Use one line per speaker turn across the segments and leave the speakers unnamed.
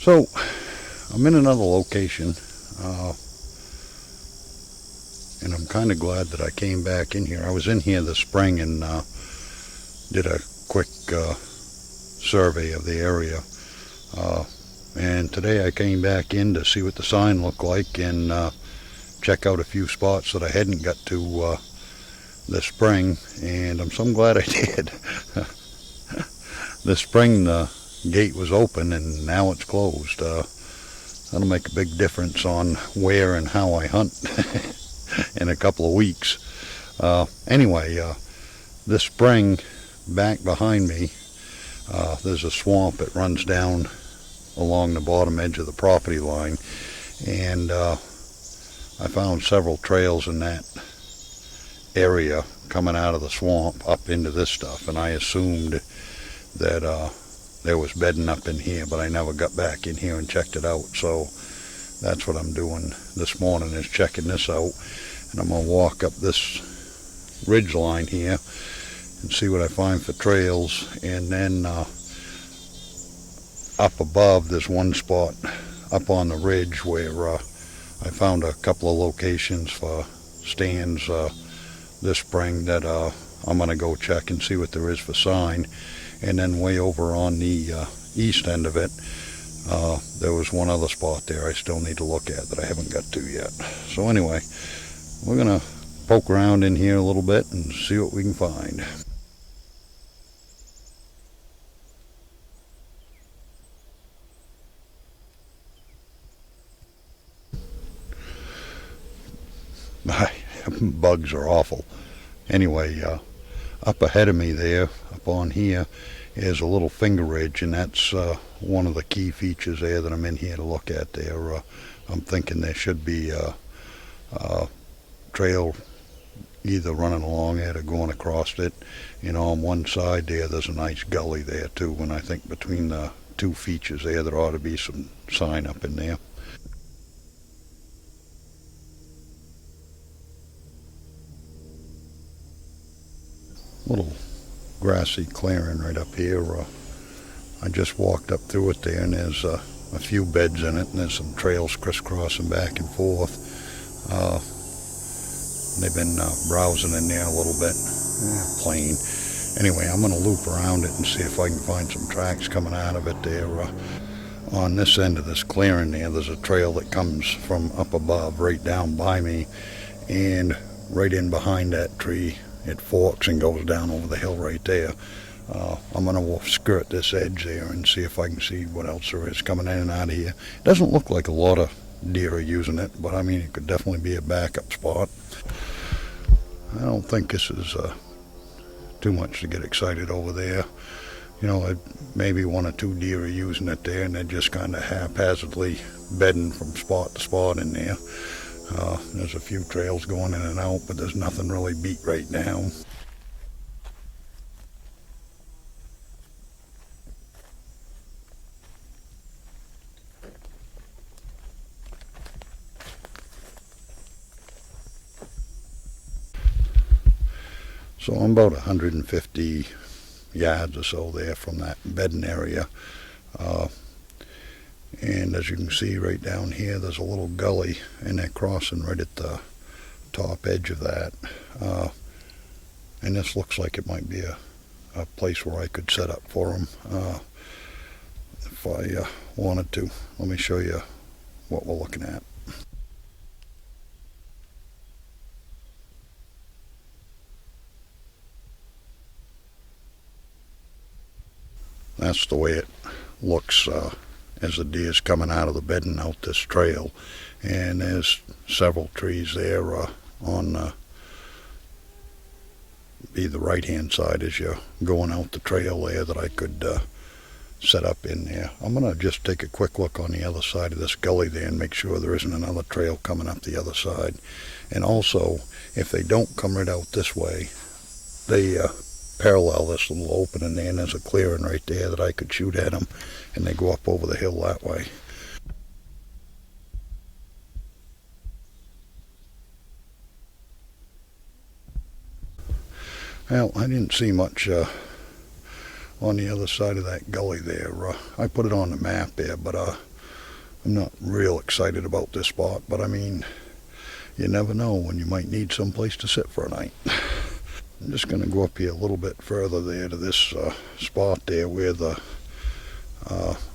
So, I'm in another location, and I'm kind of glad that I came back in here. I was in here this spring and did a quick survey of the area. And today I came back in to see what the sign looked like and check out a few spots that I hadn't got to this spring, and I'm so glad I did. This spring the gate was open and now it's closed. That'll make a big difference on where and how I hunt in a couple of weeks. Anyway, this spring back behind me there's a swamp that runs down along the bottom edge of the property line, and I found several trails in that area coming out of the swamp up into this stuff, and I assumed that there was bedding up in here, but I never got back in here and checked it out. So that's what I'm doing this morning, is checking this out, and I'm going to walk up this ridge line here and see what I find for trails. And then up above, there's one spot up on the ridge where I found a couple of locations for stands this spring that I'm going to go check and see what there is for sign. And then way over on the east end of it, there was one other spot there I still need to look at that I haven't got to yet. So anyway, we're going to poke around in here a little bit and see what we can find. Bugs are awful. Anyway, up ahead of me there, up on here, is a little finger ridge, and that's one of the key features there that I'm in here to look at there. I'm thinking there should be a trail either running along it or going across it. You know, on one side there's a nice gully there too, and I think between the two features there ought to be some sign up in there. Little grassy clearing right up here. I just walked up through it there, and there's a few beds in it, and there's some trails crisscrossing back and forth. They've been browsing in there a little bit. Plain. Anyway, I'm going to loop around it and see if I can find some tracks coming out of it there. On this end of this clearing there's a trail that comes from up above right down by me, and right in behind that tree it forks and goes down over the hill right there. I'm going to skirt this edge there and see if I can see what else there is coming in and out of here. It doesn't look like a lot of deer are using it, but I mean, it could definitely be a backup spot. I don't think this is too much to get excited over there. You know, maybe one or two deer are using it there, and they're just kind of haphazardly bedding from spot to spot in there. There's a few trails going in and out, but there's nothing really beat right now. So I'm about 150 yards or so there from that bedding area. And as you can see right down here, there's a little gully, and they're crossing right at the top edge of that. And this looks like it might be a place where I could set up for them if I wanted to. Let me show you what we're looking at. That's the way it looks as the deer's coming out of the bedding out this trail. And there's several trees there on be the right hand side as you're going out the trail there that I could set up in there. I'm going to just take a quick look on the other side of this gully there and make sure there isn't another trail coming up the other side. And also, if they don't come right out this way, they parallel this little opening there, and there's a clearing right there that I could shoot at them, and they go up over the hill that way. Well, I didn't see much on the other side of that gully there. I put it on the map there, but I'm not real excited about this spot, but I mean, you never know when you might need someplace to sit for a night. I'm just going to go up here a little bit further there to this spot there where the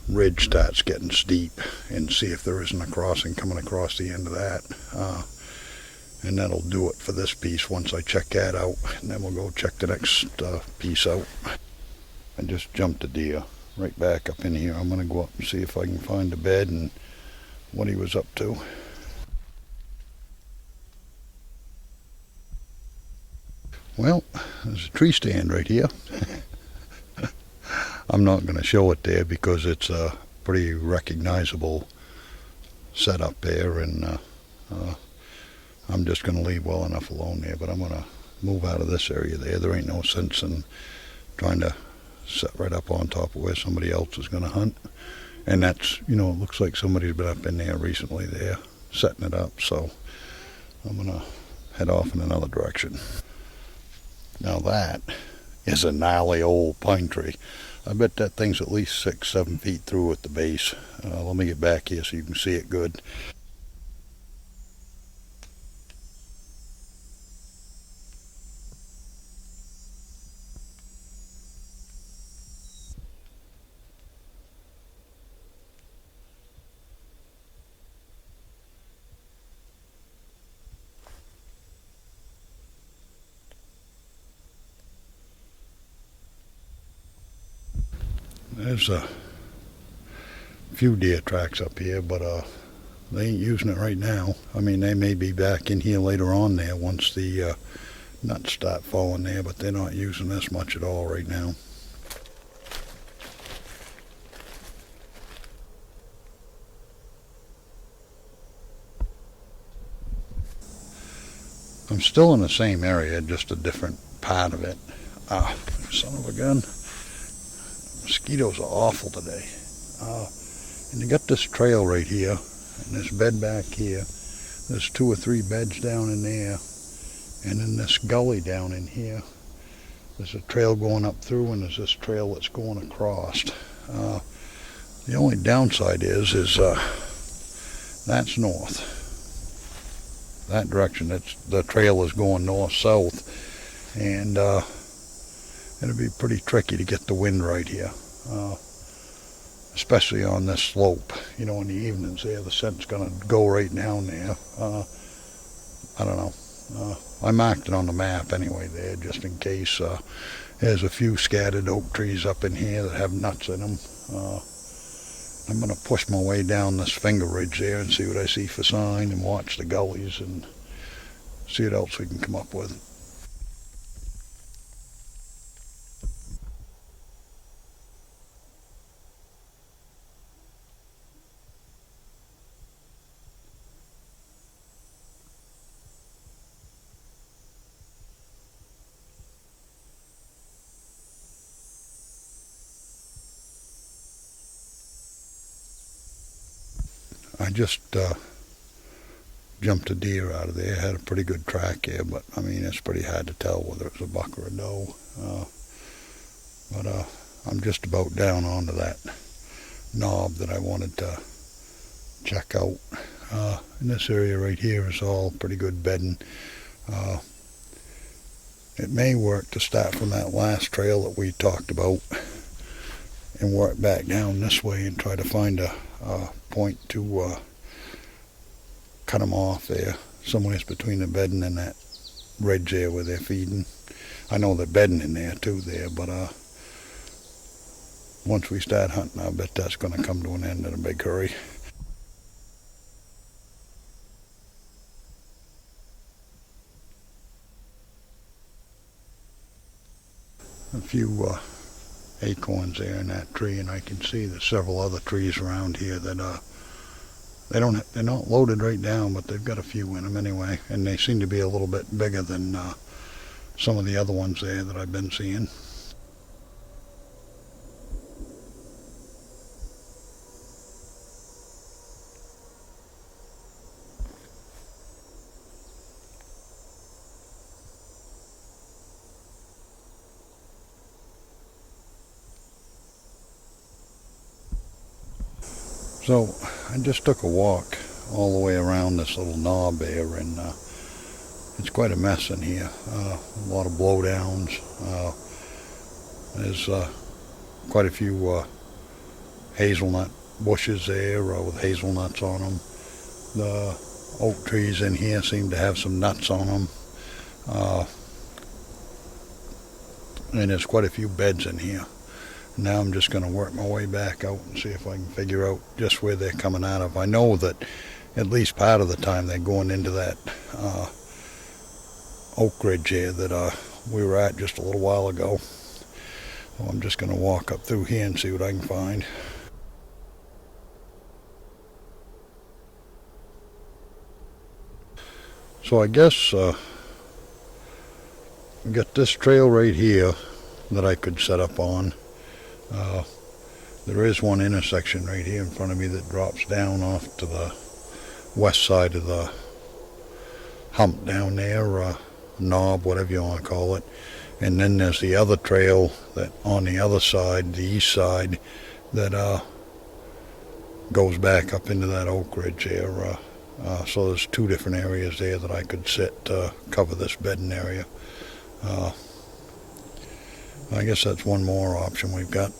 ridge starts getting steep, and see if there isn't a crossing coming across the end of that. And that'll do it for this piece once I check that out, and then we'll go check the next piece out. I just jumped a deer right back up in here. I'm going to go up and see if I can find the bed and what he was up to. Well, there's a tree stand right here. I'm not going to show it there because it's a pretty recognizable setup there, and I'm just going to leave well enough alone there, but I'm going to move out of this area there. There ain't no sense in trying to set right up on top of where somebody else is going to hunt. And that's, it looks like somebody's been up in there recently there, setting it up, so I'm going to head off in another direction. Now that is a gnarly old pine tree. I bet that thing's at least 6-7 feet through at the base. Let me get back here so you can see it good. There's a few deer tracks up here, but they ain't using it right now. I mean, they may be back in here later on there once the nuts start falling there, but they're not using this much at all right now. I'm still in the same area, just a different part of it. Son of a gun. Mosquitoes are awful today. And you got this trail right here, and this bed back here. There's 2 or 3 beds down in there, and then this gully down in here. There's a trail going up through, and there's this trail that's going across. The only downside is that's north. That direction, the trail is going north-south, and it'll be pretty tricky to get the wind right here, especially on this slope. In the evenings there, the scent's going to go right down there. I don't know. I marked it on the map anyway there, just in case. There's a few scattered oak trees up in here that have nuts in them. I'm going to push my way down this finger ridge there and see what I see for sign, and watch the gullies and see what else we can come up with. I just jumped a deer out of there. Had a pretty good track here, but I mean, it's pretty hard to tell whether it's a buck or a doe. But I'm just about down onto that knob that I wanted to check out. And this area right here is all pretty good bedding. It may work to start from that last trail that we talked about and work back down this way and try to find a point to cut them off there, somewhere between the bedding and that ridge there where they're feeding. I know they're bedding in there too there, but once we start hunting, I bet that's going to come to an end in a big hurry. A few acorns there in that tree, and I can see there's several other trees around here that they're not loaded right down, but they've got a few in them anyway, and they seem to be a little bit bigger than some of the other ones there that I've been seeing. So I just took a walk all the way around this little knob here, and it's quite a mess in here. A lot of blowdowns. There's quite a few hazelnut bushes there with hazelnuts on them. The oak trees in here seem to have some nuts on them. And there's quite a few beds in here. Now I'm just going to work my way back out and see if I can figure out just where they're coming out of. I know that at least part of the time they're going into that oak ridge here that we were at just a little while ago. So I'm just going to walk up through here and see what I can find. So I guess I got this trail right here that I could set up on. There is one intersection right here in front of me that drops down off to the west side of the hump down there, knob, whatever you want to call it. And then there's the other trail that on the other side, the east side, that goes back up into that oak ridge there. So there's two different areas there that I could sit to cover this bedding area. I guess that's one more option we've got.